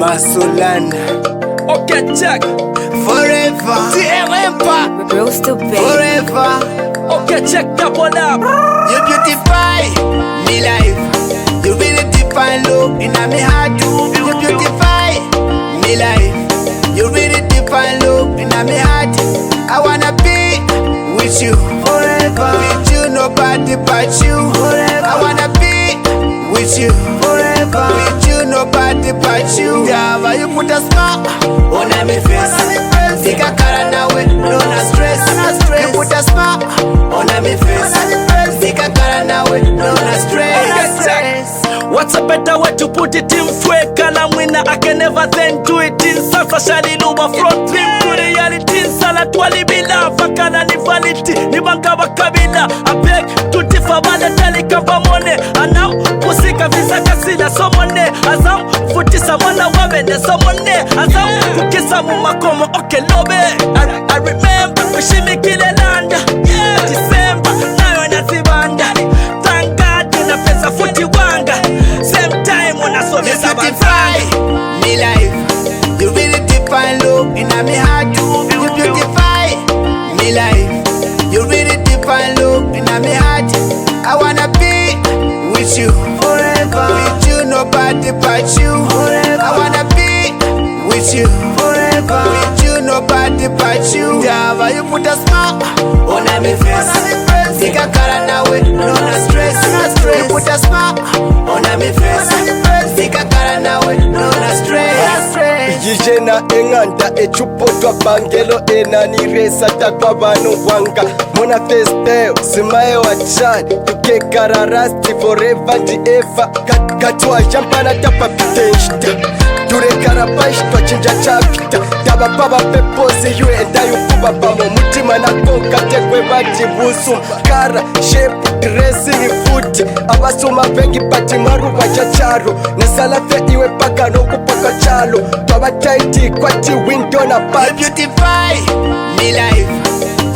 Masolan. Okay, check. Forever. TM Empire. Forever. Okay, check, double up. You beautify me life. You really define love in my heart. You beautify me life. You really define love in my heart. I wanna be with you forever. With you, nobody but you forever. I wanna be with you forever. With you, nobody but you. Yeah, you put a smile on my face. Sika kara nawe, no na stress. You put a smile on my face. Sika kara nawe, no na stress. What's a better way to put it in fake? And I'm winner, I can never then do it in Safa Shadi Luba. From dream to reality, Salat Wali Bila, Fakana ni vanity, ni banka bakabila. I beg to differ by the telecabamone. And now, Pusika Visa Casilla, someone there. Azam, Futisa Mwana Wabende, someone there. Azam, Kukisa Mumakomo, okay, Lobe. I remember, Shimi Kilenanda. Yeah, December, now in a Zibanda. Thank God, in a place of Futiwanga. Same time when I saw you beautify me life. You really define love in my heart. You beautify me life. You really define love in my heart. I wanna be with you forever. With you, nobody but you forever. I wanna be with you forever. With you, nobody but you. Yeah, you put a smile on my face. Sika kara nawe, no na stress. You put a smile on my face. Sika kara nawe, no na stress. Yijena enganda echupotwa bangelo enaniresa takwa banu wanga mona festeo simae wachani tukekara rasti forever ndi eva katwa jampana tapa piteshta ture karabashitwa chinja chapita taba baba pepozi yue endayo kuba bamo mutima na konka tekwe bati busum kara shape dressing foot abasuma vengi pati maruba chacharo nesalafe iwe paka noku paka chalo taba taiti kwati window na pati. You beautify me life.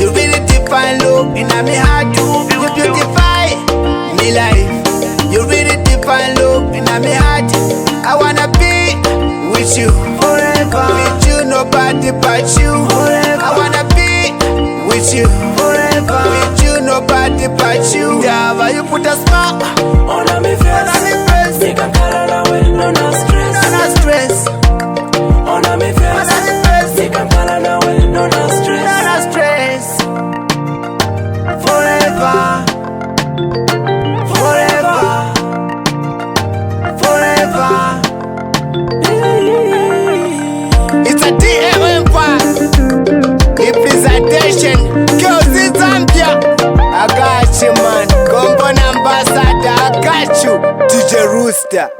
You really define love in my heart. You beautify me life. You really define love in my heart. I wanna be with you forever. With you, nobody but you forever. I wanna be with you forever. With you, nobody but you. Yeah, you put a smile on my face. Sika kara nawe, no na stress. No na stress. On my face. Sika kara nawe, no na stress. No na stress. Forever. Forever. Forever. It's a TM Empire. Representation. Girls in Zambia. I got you, man. Combo ambassador. I got you. DJ Rooster.